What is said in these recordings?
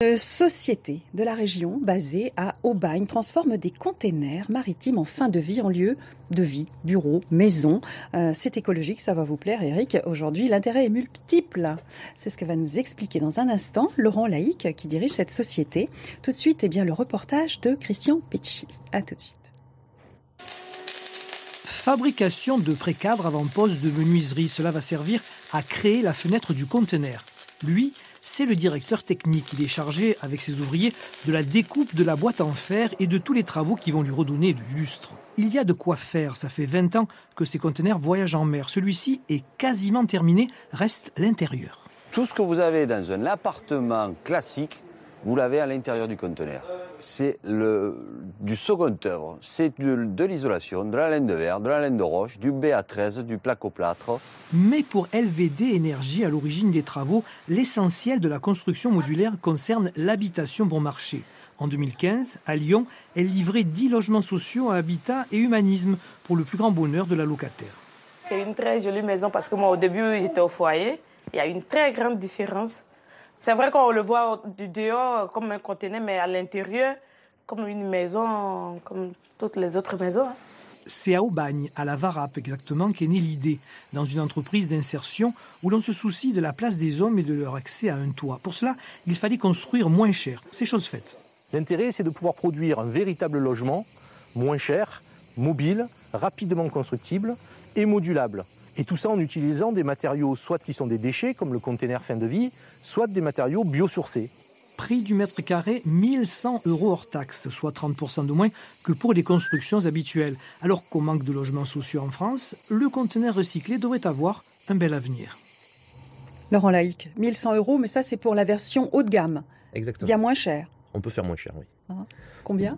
Une société de la région basée à Aubagne transforme des containers maritimes en fin de vie en lieu de vie, bureau, maison. C'est écologique, ça va vous plaire Eric. Aujourd'hui, l'intérêt est multiple. C'est ce que va nous expliquer dans un instant Laurent Laïc qui dirige cette société. Tout de suite, le reportage de Christian Pecci. À tout de suite. Fabrication de précadres avant-poste de menuiserie. Cela va servir à créer la fenêtre du conteneur. Lui, c'est le directeur technique. Il est chargé, avec ses ouvriers, de la découpe de la boîte en fer et de tous les travaux qui vont lui redonner du lustre. Il y a de quoi faire. Ça fait 20 ans que ces conteneurs voyagent en mer. Celui-ci est quasiment terminé. Reste l'intérieur. Tout ce que vous avez dans un appartement classique, vous l'avez à l'intérieur du conteneur. C'est du second œuvre, c'est de l'isolation, de la laine de verre, de la laine de roche, du BA13, du placoplâtre. Mais pour LVD Énergie, à l'origine des travaux, l'essentiel de la construction modulaire concerne l'habitation bon marché. En 2015, à Lyon, elle livrait 10 logements sociaux à Habitat et Humanisme pour le plus grand bonheur de la locataire. C'est une très jolie maison parce que moi, au début, j'étais au foyer. Il y a une très grande différence. C'est vrai qu'on le voit du dehors comme un conteneur, mais à l'intérieur, comme une maison, comme toutes les autres maisons. C'est à Aubagne, à la Varap exactement, qu'est née l'idée, dans une entreprise d'insertion où l'on se soucie de la place des hommes et de leur accès à un toit. Pour cela, il fallait construire moins cher. C'est chose faite. L'intérêt, c'est de pouvoir produire un véritable logement moins cher, mobile, rapidement constructible et modulable. Et tout ça en utilisant des matériaux soit qui sont des déchets, comme le conteneur fin de vie, soit des matériaux biosourcés. Prix du mètre carré, 1 100 € hors taxe, soit 30% de moins que pour les constructions habituelles. Alors qu'au manque de logements sociaux en France, le conteneur recyclé devrait avoir un bel avenir. Laurent Laïc, 1 100 €, mais ça c'est pour la version haut de gamme. Exactement. Il y a moins cher. On peut faire moins cher, oui. Combien ?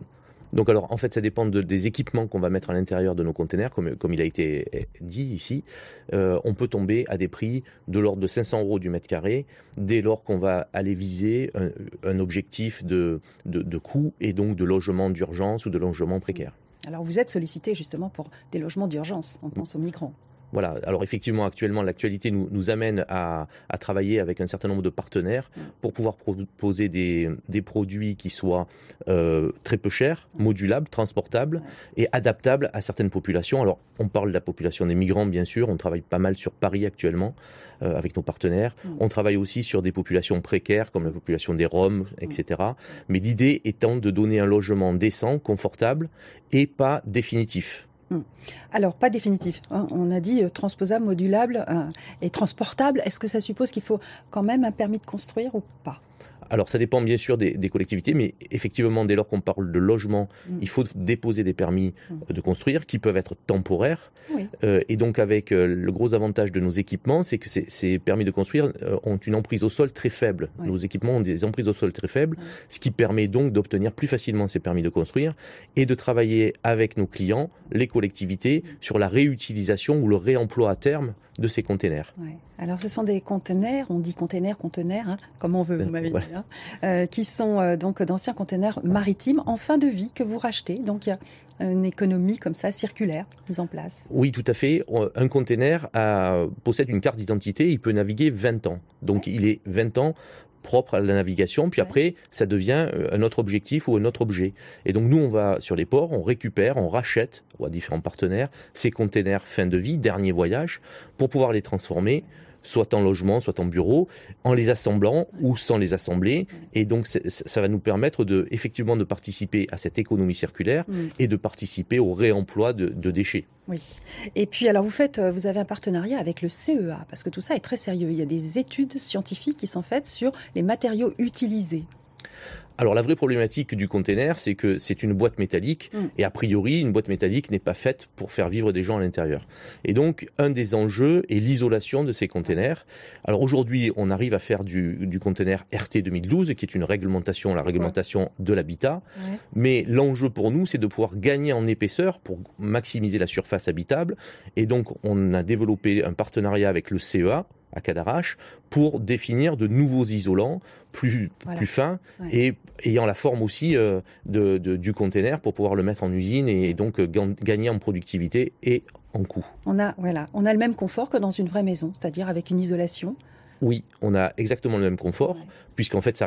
Donc alors, en fait, ça dépend des équipements qu'on va mettre à l'intérieur de nos containers, comme il a été dit ici. On peut tomber à des prix de l'ordre de 500 € du mètre carré, dès lors qu'on va aller viser un objectif de coût et donc de logement d'urgence ou de logement précaire. Alors vous êtes sollicité justement pour des logements d'urgence, on pense aux migrants. Voilà. Alors effectivement, actuellement, l'actualité nous amène à travailler avec un certain nombre de partenaires pour pouvoir proposer des produits qui soient très peu chers, modulables, transportables et adaptables à certaines populations. Alors, on parle de la population des migrants, bien sûr. On travaille pas mal sur Paris actuellement avec nos partenaires. On travaille aussi sur des populations précaires, comme la population des Roms, etc. Mais l'idée étant de donner un logement décent, confortable et pas définitif. Alors, pas définitif. On a dit transposable, modulable et transportable. Est-ce que ça suppose qu'il faut quand même un permis de construire ou pas ? Alors, ça dépend bien sûr des collectivités, mais effectivement, dès lors qu'on parle de logement, il faut déposer des permis de construire qui peuvent être temporaires. Oui. Et donc, avec le gros avantage de nos équipements, c'est que ces permis de construire ont une emprise au sol très faible. Oui. Nos équipements ont des emprises au sol très faibles, ce qui permet donc d'obtenir plus facilement ces permis de construire et de travailler avec nos clients, les collectivités, sur la réutilisation ou le réemploi à terme de ces containers. Ouais. Alors, ce sont des containers, on dit containers, comme on veut, vous m'avez dit, qui sont donc d'anciens containers maritimes en fin de vie que vous rachetez. Donc, il y a une économie comme ça, circulaire, mise en place. Oui, tout à fait. Un container possède une carte d'identité, il peut naviguer 20 ans. Donc, il est 20 ans propre à la navigation, puis après, ça devient un autre objectif ou un autre objet. Et donc, nous, on va sur les ports, on récupère, on rachète à différents partenaires ces containers fin de vie, dernier voyage, pour pouvoir les transformer, soit en logement, soit en bureau, en les assemblant ou sans les assembler. Et donc, ça va nous permettre effectivement de participer à cette économie circulaire et de participer au réemploi de déchets. Oui. Et puis, alors, vous avez un partenariat avec le CEA, parce que tout ça est très sérieux. Il y a des études scientifiques qui sont faites sur les matériaux utilisés. Alors la vraie problématique du container, c'est que c'est une boîte métallique et a priori une boîte métallique n'est pas faite pour faire vivre des gens à l'intérieur. Et donc un des enjeux est l'isolation de ces containers. Alors aujourd'hui on arrive à faire du container RT 2012 qui est une réglementation, la réglementation de l'habitat. Ouais. Mais l'enjeu pour nous c'est de pouvoir gagner en épaisseur pour maximiser la surface habitable. Et donc on a développé un partenariat avec le CEA à Cadarache pour définir de nouveaux isolants plus fins et ayant la forme aussi du container pour pouvoir le mettre en usine et donc gagner en productivité et en coût. On a le même confort que dans une vraie maison, c'est-à-dire avec une isolation Oui, on a exactement le même confort, puisqu'en fait,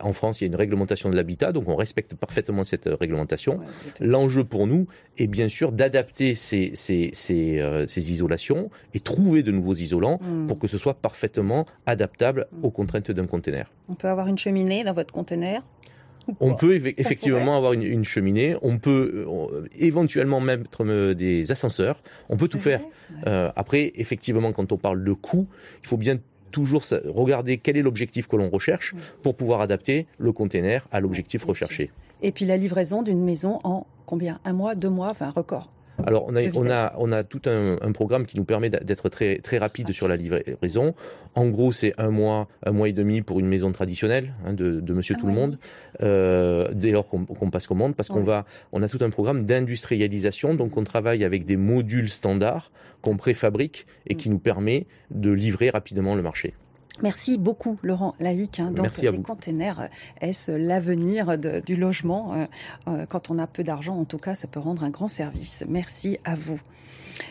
en France, il y a une réglementation de l'habitat, donc on respecte parfaitement cette réglementation. L'enjeu pour nous est bien sûr d'adapter ces isolations et trouver de nouveaux isolants pour que ce soit parfaitement adaptable aux contraintes d'un conteneur. On peut avoir une cheminée dans votre conteneur ? On peut effectivement avoir une cheminée, on peut éventuellement mettre des ascenseurs, on peut tout faire. Après, effectivement, quand on parle de coût, il faut bien toujours regarder quel est l'objectif que l'on recherche pour pouvoir adapter le container à l'objectif recherché. Et puis la livraison d'une maison en combien ? 1 mois, 2 mois, enfin un record. Alors on a tout un programme qui nous permet d'être très, très rapide sur la livraison. En gros, c'est 1 mois et demi pour une maison traditionnelle de Monsieur Tout le Monde, dès lors qu'on passe commande, parce qu'on a tout un programme d'industrialisation, donc on travaille avec des modules standards qu'on préfabrique et qui nous permet de livrer rapidement le marché. Merci beaucoup Laurent Laïc. Donc les containers, est-ce l'avenir du logement ? Quand on a peu d'argent, en tout cas, ça peut rendre un grand service. Merci à vous.